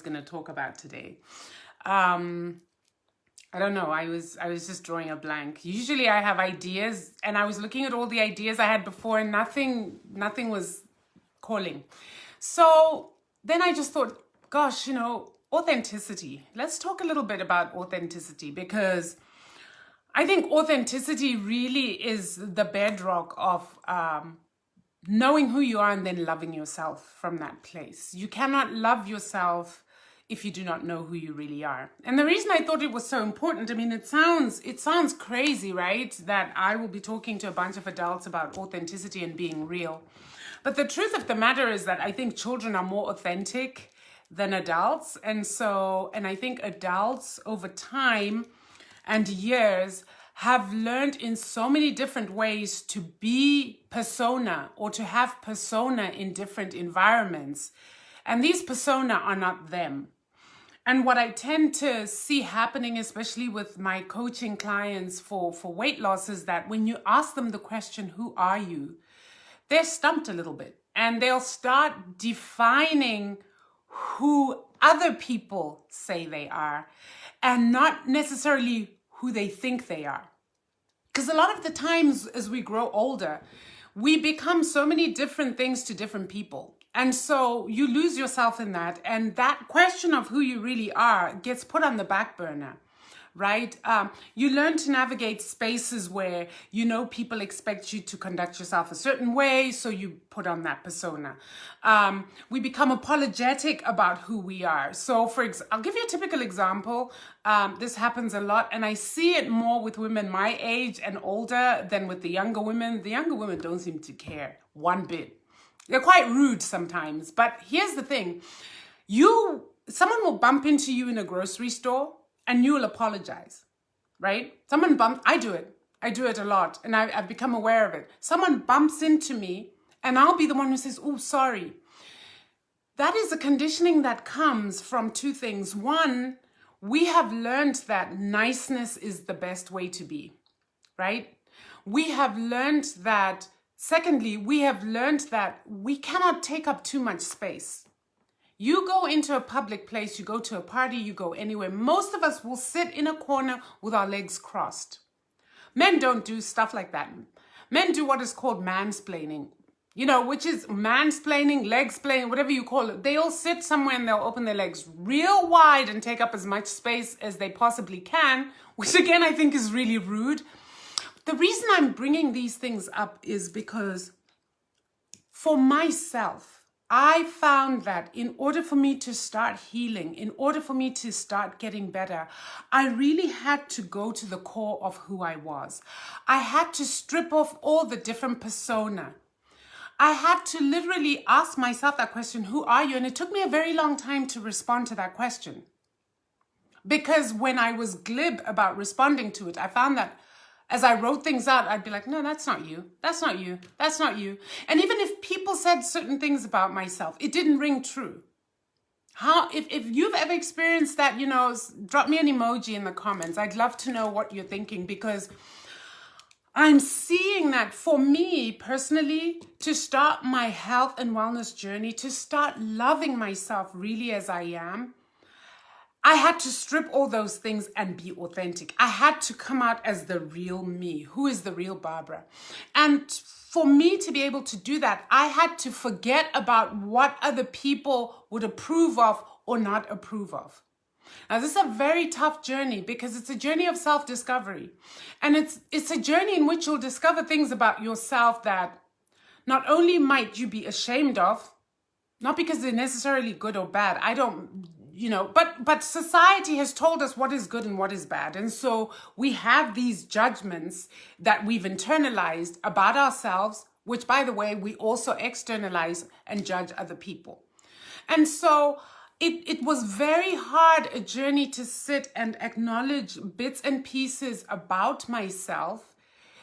going to talk about today. I don't know. I was just drawing a blank. Usually I have ideas, and I was looking at all the ideas I had before, and nothing was calling. So then I just thought, gosh, authenticity. Let's talk a little bit about authenticity, because I think authenticity really is the bedrock of knowing who you are and then loving yourself from that place. You cannot love yourself if you do not know who you really are. And the reason I thought it was so important, I mean, it sounds crazy, right? That I will be talking to a bunch of adults about authenticity and being real. But the truth of the matter is that I think children are more authentic than adults. And I think adults over time and years have learned in so many different ways to be persona or to have persona in different environments. And these persona are not them. And what I tend to see happening, especially with my coaching clients for weight loss, is that when you ask them the question, who are you? They're stumped a little bit, and they'll start defining who other people say they are and not necessarily who they think they are. Because a lot of the times as we grow older, we become so many different things to different people. And so you lose yourself in that. And that question of who you really are gets put on the back burner, right? You learn to navigate spaces where people expect you to conduct yourself a certain way, so you put on that persona. We become apologetic about who we are. So I'll give you a typical example. This happens a lot, and I see it more with women my age and older than with the younger women. The younger women don't seem to care one bit. They're quite rude sometimes, but here's the thing. Someone will bump into you in a grocery store and you will apologize, right? I do it a lot, and I've become aware of it. Someone bumps into me and I'll be the one who says, oh, sorry. That is a conditioning that comes from two things. One, we have learned that niceness is the best way to be, right? Secondly, we have learned that we cannot take up too much space. You go into a public place, you go to a party, you go anywhere. Most of us will sit in a corner with our legs crossed. Men don't do stuff like that. Men do what is called mansplaining, which is mansplaining, legsplaining, whatever you call it. They'll sit somewhere and they'll open their legs real wide and take up as much space as they possibly can, which again, I think is really rude. The reason I'm bringing these things up is because for myself, I found that in order for me to start healing, in order for me to start getting better, I really had to go to the core of who I was. I had to strip off all the different persona. I had to literally ask myself that question, who are you? And it took me a very long time to respond to that question. Because when I was glib about responding to it, I found that as I wrote things out, I'd be like, no, that's not you. That's not you. That's not you. And even if people said certain things about myself, it didn't ring true. If you've ever experienced that, drop me an emoji in the comments. I'd love to know what you're thinking, because I'm seeing that for me personally, to start my health and wellness journey, to start loving myself really as I am, I had to strip all those things and be authentic. I had to come out as the real me. Who is the real Barbara? And for me to be able to do that, I had to forget about what other people would approve of or not approve of. Now, this is a very tough journey, because it's a journey of self-discovery. And it's a journey in which you'll discover things about yourself that not only might you be ashamed of, not because they're necessarily good or bad. But society has told us what is good and what is bad. And so we have these judgments that we've internalized about ourselves, which, by the way, we also externalize and judge other people. And so it was very hard a journey to sit and acknowledge bits and pieces about myself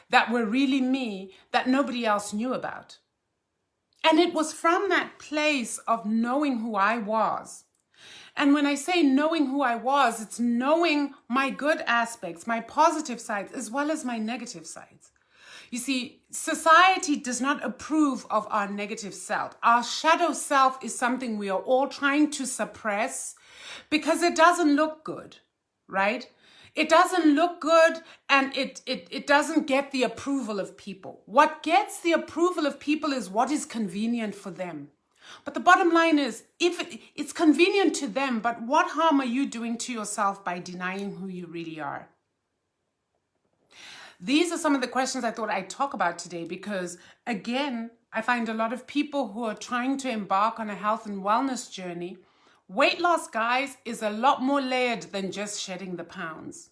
that were really me that nobody else knew about. And it was from that place of knowing who I was. And when I say knowing who I was, it's knowing my good aspects, my positive sides, as well as my negative sides. You see, society does not approve of our negative self. Our shadow self is something we are all trying to suppress because it doesn't look good, right? It doesn't look good, and it doesn't get the approval of people. What gets the approval of people is what is convenient for them. But the bottom line is, if it's convenient to them, but what harm are you doing to yourself by denying who you really are? These are some of the questions I thought I'd talk about today because, again, I find a lot of people who are trying to embark on a health and wellness journey. Weight loss, guys, is a lot more layered than just shedding the pounds.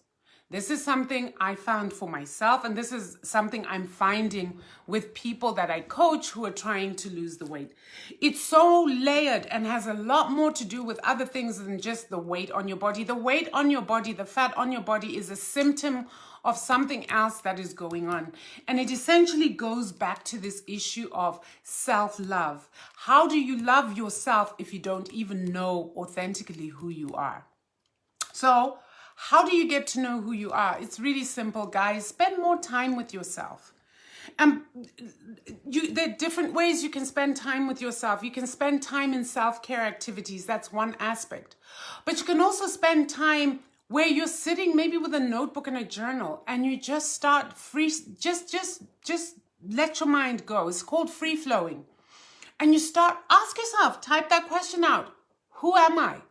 This is something I found for myself, and this is something I'm finding with people that I coach who are trying to lose the weight. It's so layered and has a lot more to do with other things than just the weight on your body. The weight on your body, the fat on your body is a symptom of something else that is going on. And it essentially goes back to this issue of self-love. How do you love yourself if you don't even know authentically who you are? So, how do you get to know who you are? It's really simple, guys. Spend more time with yourself. There are different ways you can spend time with yourself. You can spend time in self-care activities. That's one aspect. But you can also spend time where you're sitting maybe with a notebook and a journal and you just start just let your mind go. It's called free flowing. And you ask yourself, type that question out. Who am I?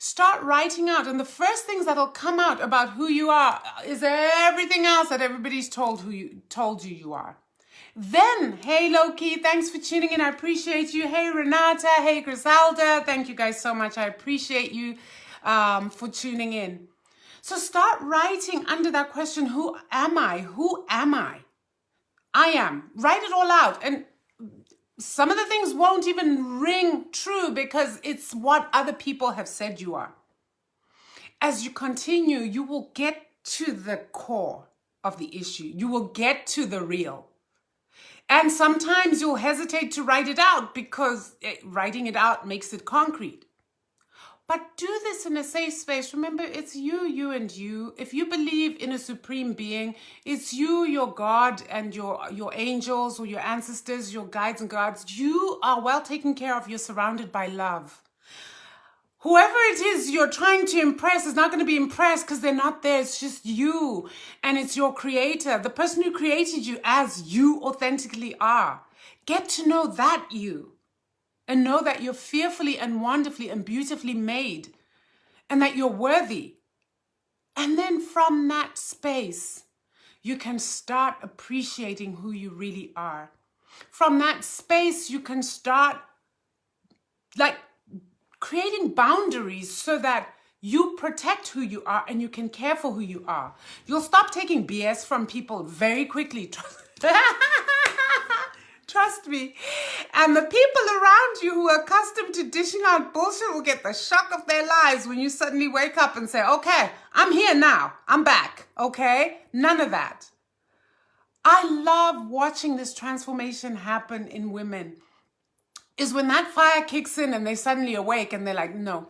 Start writing out, and the first things that'll come out about who you are is everything else that everybody's told you you are. Then, hey Loki, thanks for tuning in. I appreciate you. Hey Renata, hey Griselda, thank you guys so much. I appreciate you for tuning in. So start writing under that question, who am I? Who am I? I am. Write it all out. And some of the things won't even ring true because it's what other people have said you are. As you continue, you will get to the core of the issue. You will get to the real. And sometimes you'll hesitate to write it out because writing it out makes it concrete. But do this in a safe space. Remember, it's you and you. If you believe in a supreme being, it's you, your God, and your angels or your ancestors, your guides and gods. You are well taken care of. You're surrounded by love. Whoever it is you're trying to impress is not going to be impressed because they're not there. It's just you, and it's your creator, the person who created you as you authentically are. Get to know that you. And know that you're fearfully and wonderfully and beautifully made. And that you're worthy. And then from that space, you can start appreciating who you really are. From that space, you can start creating boundaries so that you protect who you are and you can care for who you are. You'll stop taking BS from people very quickly. Trust me. And the people around you who are accustomed to dishing out bullshit will get the shock of their lives when you suddenly wake up and say, okay, I'm here now. I'm back. Okay? None of that. I love watching this transformation happen in women. Is when that fire kicks in and they suddenly awake and they're like, no,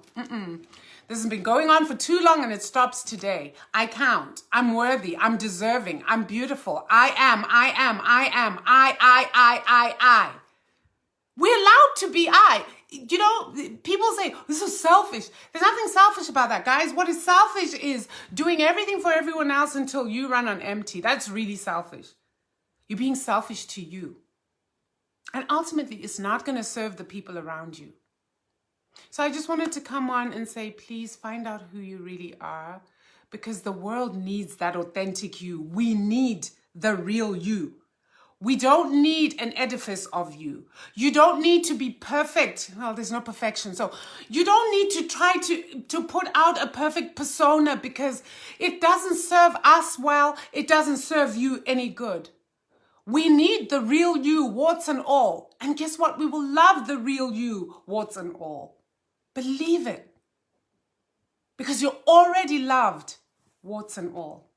this has been going on for too long and it stops today. I count. I'm worthy. I'm deserving. I'm beautiful. I am. We're allowed to be I. You know, people say, this is selfish. There's nothing selfish about that, guys. What is selfish is doing everything for everyone else until you run on empty. That's really selfish. You're being selfish to you. And ultimately, it's not going to serve the people around you. So I just wanted to come on and say, please find out who you really are, because the world needs that authentic you. We need the real you. We don't need an edifice of you. You don't need to be perfect. Well, there's no perfection. So you don't need to try to put out a perfect persona because it doesn't serve us well. It doesn't serve you any good. We need the real you, warts and all. And guess what? We will love the real you, warts and all. Believe it. Because you're already loved, warts and all.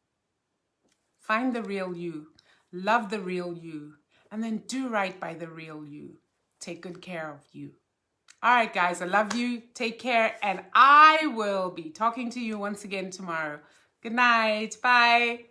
Find the real you. Love the real you. And then do right by the real you. Take good care of you. All right, guys. I love you. Take care. And I will be talking to you once again tomorrow. Good night. Bye.